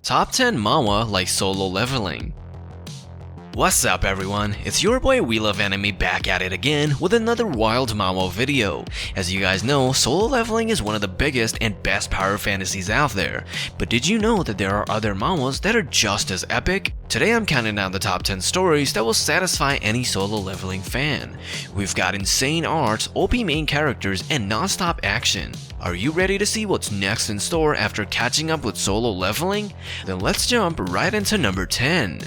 Top 10 manhwa like solo leveling. What's up everyone, it's your boy We Love Anime back at it again with another wild manhwa video. As you guys know, solo leveling is one of the biggest and best power fantasies out there. But did you know that there are other manhwas that are just as epic? Today I'm counting down the top 10 stories that will satisfy any solo leveling fan. We've got insane art, OP main characters, and non-stop action. Are you ready to see what's next in store after catching up with solo leveling? Then let's jump right into number 10.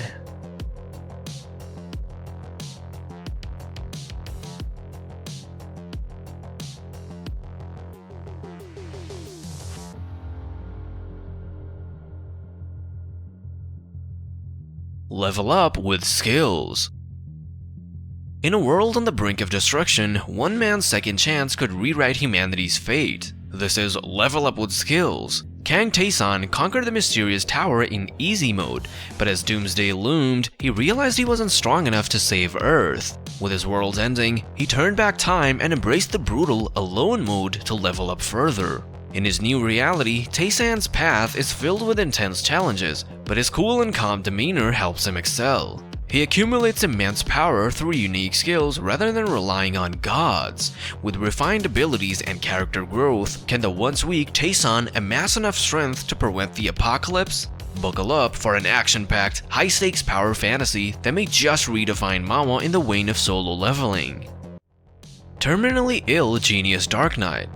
Level up with skills. In a world on the brink of destruction, one man's second chance could rewrite humanity's fate. This is level up with skills. Kang Tae-san conquered the mysterious tower in easy mode, but as doomsday loomed, he realized he wasn't strong enough to save Earth. With his world ending, he turned back time and embraced the brutal alone mode to level up further. In his new reality, Tae-san's path is filled with intense challenges, but his cool and calm demeanor helps him excel. He accumulates immense power through unique skills rather than relying on gods. With refined abilities and character growth, can the once weak Tae-san amass enough strength to prevent the apocalypse? Buckle up for an action-packed, high-stakes power fantasy that may just redefine manhwa in the vein of solo leveling. Terminally ill genius Dark Knight.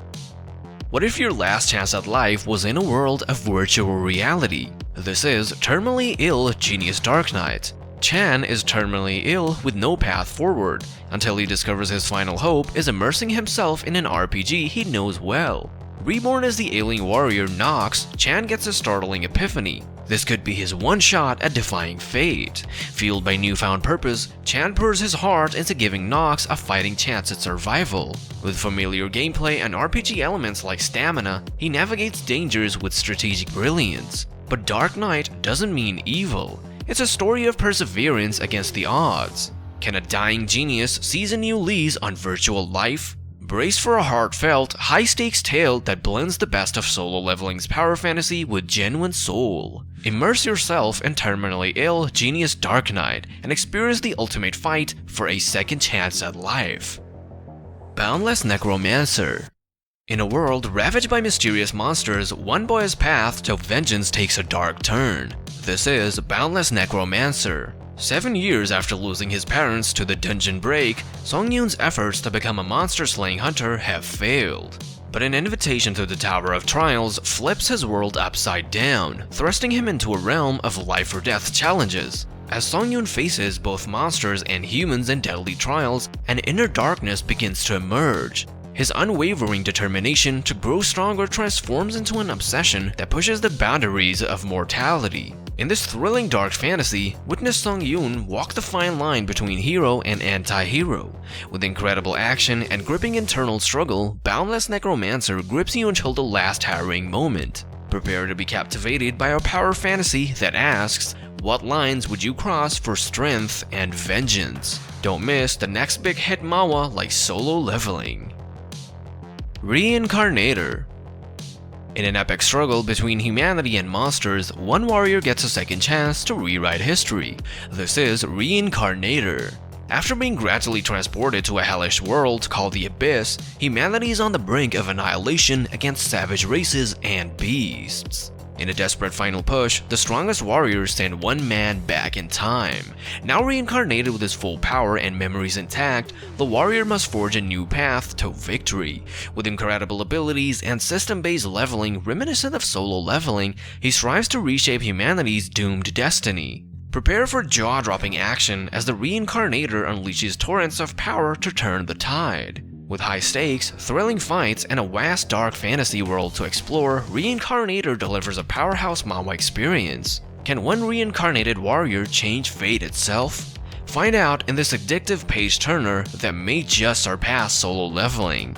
What if your last chance at life was in a world of virtual reality? This is terminally ill genius Dark Knight. Chan is terminally ill with no path forward, until he discovers his final hope is immersing himself in an RPG he knows well. Reborn as the alien warrior Nox, Chan gets a startling epiphany. This could be his one shot at defying fate. Fueled by newfound purpose, Chan pours his heart into giving Nox a fighting chance at survival. With familiar gameplay and RPG elements like stamina, he navigates dangers with strategic brilliance. But Dark Knight doesn't mean evil. It's a story of perseverance against the odds. Can a dying genius seize a new lease on virtual life? Brace for a heartfelt, high-stakes tale that blends the best of solo leveling's power fantasy with genuine soul. Immerse yourself in terminally ill genius Dark Knight and experience the ultimate fight for a second chance at life. Boundless Necromancer. In a world ravaged by mysterious monsters, one boy's path to vengeance takes a dark turn. This is Boundless Necromancer. 7 years after losing his parents to the dungeon break, Song-yoon's efforts to become a monster-slaying hunter have failed. But an invitation to the Tower of Trials flips his world upside down, thrusting him into a realm of life-or-death challenges. As Song-yoon faces both monsters and humans in deadly trials, an inner darkness begins to emerge. His unwavering determination to grow stronger transforms into an obsession that pushes the boundaries of mortality. In this thrilling dark fantasy, witness Song-yoon walk the fine line between hero and anti-hero. With incredible action and gripping internal struggle, Boundless Necromancer grips you until the last harrowing moment. Prepare to be captivated by a power fantasy that asks, what lines would you cross for strength and vengeance? Don't miss the next big hit manhwa like solo leveling. Reincarnator. In an epic struggle between humanity and monsters, one warrior gets a second chance to rewrite history. This is Reincarnator. After being gradually transported to a hellish world called the Abyss, humanity is on the brink of annihilation against savage races and beasts. In a desperate final push, the strongest warriors send one man back in time. Now reincarnated with his full power and memories intact, the warrior must forge a new path to victory. With incredible abilities and system-based leveling reminiscent of solo leveling, he strives to reshape humanity's doomed destiny. Prepare for jaw-dropping action as the Reincarnator unleashes torrents of power to turn the tide. With high stakes, thrilling fights, and a vast dark fantasy world to explore, Reincarnator delivers a powerhouse manhwa experience. Can one reincarnated warrior change fate itself? Find out in this addictive page-turner that may just surpass solo leveling.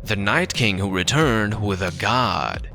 The Night King who returned with a god.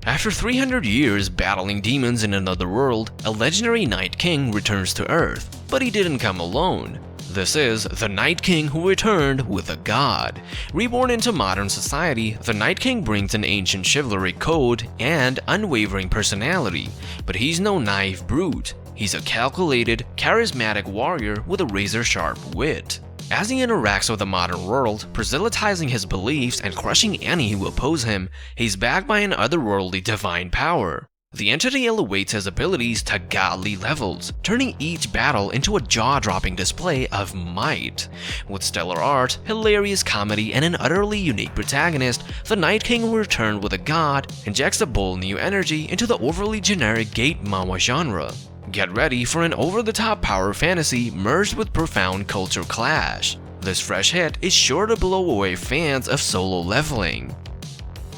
After 300 years battling demons in another world, a legendary Night King returns to Earth, but he didn't come alone. This is the Night King who returned with a god. Reborn into modern society, the Night King brings an ancient chivalric code and unwavering personality, but he's no naive brute. He's a calculated, charismatic warrior with a razor-sharp wit. As he interacts with the modern world, proselytizing his beliefs and crushing any who oppose him, he's backed by an otherworldly divine power. The entity elevates his abilities to godly levels, turning each battle into a jaw-dropping display of might. With stellar art, hilarious comedy, and an utterly unique protagonist, the Night King will return with a god, injects a bold new energy into the overly generic gate manhwa genre. Get ready for an over-the-top power fantasy merged with profound culture clash. This fresh hit is sure to blow away fans of solo leveling.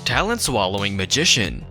Talent-swallowing magician.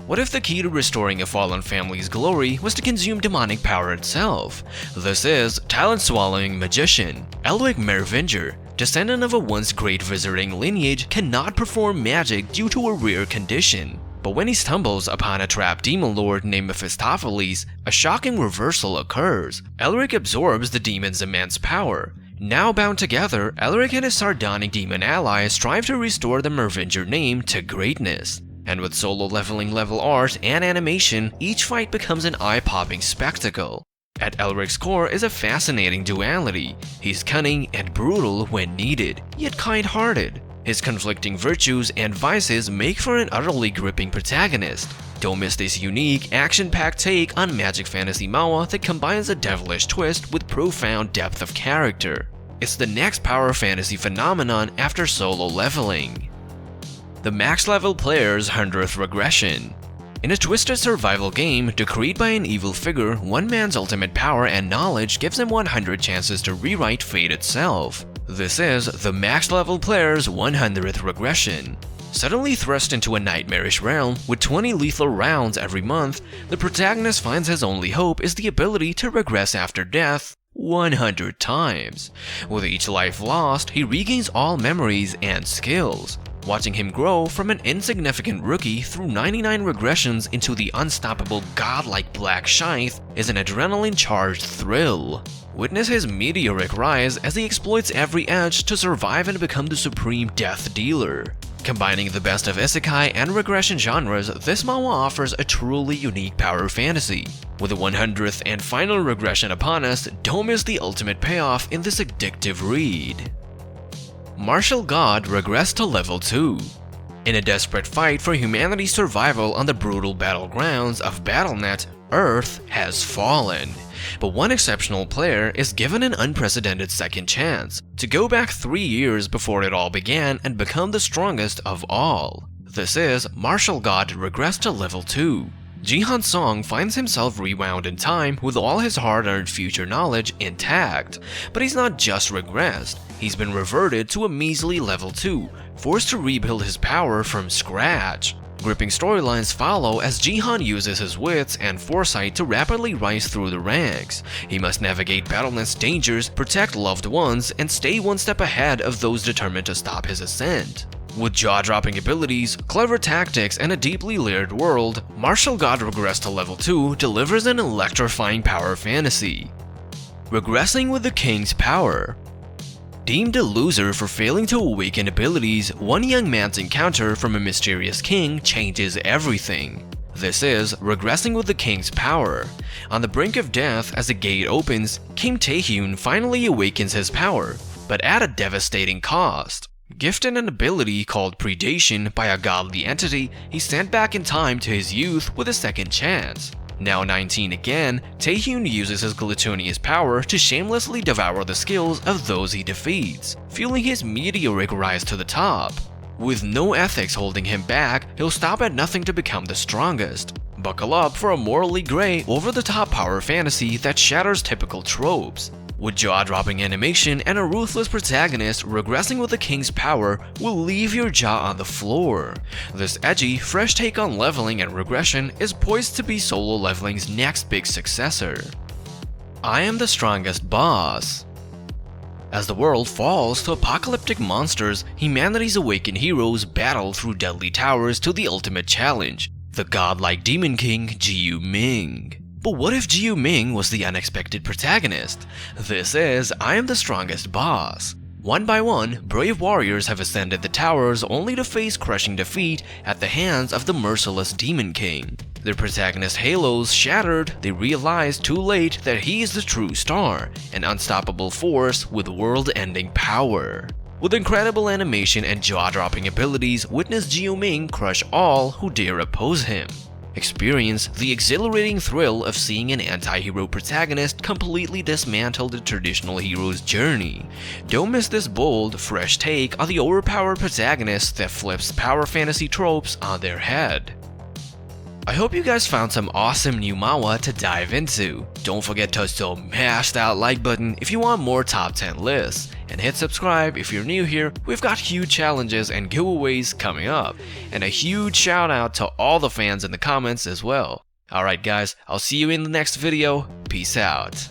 What if the key to restoring a fallen family's glory was to consume demonic power itself? This is talent-swallowing magician. Elric Merovingian, descendant of a once great wizarding lineage, cannot perform magic due to a rare condition. But when he stumbles upon a trapped demon lord named Mephistopheles, a shocking reversal occurs. Elric absorbs the demon's immense power. Now bound together, Elric and his sardonic demon allies strive to restore the Merovingian name to greatness. And with solo leveling level art and animation, each fight becomes an eye-popping spectacle. At Elric's core is a fascinating duality. He's cunning and brutal when needed, yet kind-hearted. His conflicting virtues and vices make for an utterly gripping protagonist. Don't miss this unique, action-packed take on magic fantasy manhwa that combines a devilish twist with profound depth of character. It's the next power fantasy phenomenon after solo leveling. The max level player's 100th regression. In a twisted survival game decreed by an evil figure, one man's ultimate power and knowledge gives him 100 chances to rewrite fate itself. This is the max level player's 100th regression. Suddenly thrust into a nightmarish realm with 20 lethal rounds every month, the protagonist finds his only hope is the ability to regress after death 100 times. With each life lost, he regains all memories and skills. Watching him grow from an insignificant rookie through 99 regressions into the unstoppable godlike Black Scythe is an adrenaline-charged thrill. Witness his meteoric rise as he exploits every edge to survive and become the supreme death dealer. Combining the best of isekai and regression genres, this manhwa offers a truly unique power fantasy. With the 100th and final regression upon us, don't miss the ultimate payoff in this addictive read. Martial God regressed to level 2. In a desperate fight for humanity's survival on the brutal battlegrounds of BattleNet, Earth has fallen. But one exceptional player is given an unprecedented second chance to go back 3 years before it all began and become the strongest of all. This is Martial God regressed to level 2. Jihan Song finds himself rewound in time with all his hard-earned future knowledge intact. But he's not just regressed, he's been reverted to a measly level 2, forced to rebuild his power from scratch. Gripping storylines follow as Jihan uses his wits and foresight to rapidly rise through the ranks. He must navigate BattleNet's dangers, protect loved ones, and stay one step ahead of those determined to stop his ascent. With jaw-dropping abilities, clever tactics, and a deeply layered world, Martial God Regressed to level 2 delivers an electrifying power fantasy. Regressing with the King's Power. Deemed a loser for failing to awaken abilities, one young man's encounter from a mysterious king changes everything. This is Regressing with the King's Power. On the brink of death as a gate opens, King Taehyun finally awakens his power, but at a devastating cost. Gifted an ability called Predation by a godly entity, he's sent back in time to his youth with a second chance. Now 19 again, Taehyun uses his gluttonous power to shamelessly devour the skills of those he defeats, fueling his meteoric rise to the top. With no ethics holding him back, he'll stop at nothing to become the strongest. Buckle up for a morally gray, over-the-top power fantasy that shatters typical tropes. With jaw-dropping animation and a ruthless protagonist, Regressing with the King's Power will leave your jaw on the floor. This edgy, fresh take on leveling and regression is poised to be solo leveling's next big successor. I Am the Strongest Boss. As the world falls to apocalyptic monsters, humanity's awakened heroes battle through deadly towers to the ultimate challenge, the godlike Demon King Jiu Ming. But what if Jiu Ming was the unexpected protagonist? This is I Am the Strongest Boss. One by one, brave warriors have ascended the towers only to face crushing defeat at the hands of the merciless Demon King. Their protagonist halos shattered, they realize too late that he is the true star, an unstoppable force with world-ending power. With incredible animation and jaw-dropping abilities, witness Jiu Ming crush all who dare oppose him. Experience the exhilarating thrill of seeing an anti-hero protagonist completely dismantle the traditional hero's journey. Don't miss this bold, fresh take on the overpowered protagonist that flips power fantasy tropes on their head. I hope you guys found some awesome new manhwa to dive into. Don't forget to smash that like button if you want more top 10 lists, and hit subscribe if you're new here. We've got huge challenges and giveaways coming up, and a huge shout out to all the fans in the comments as well. Alright guys, I'll see you in the next video. Peace out.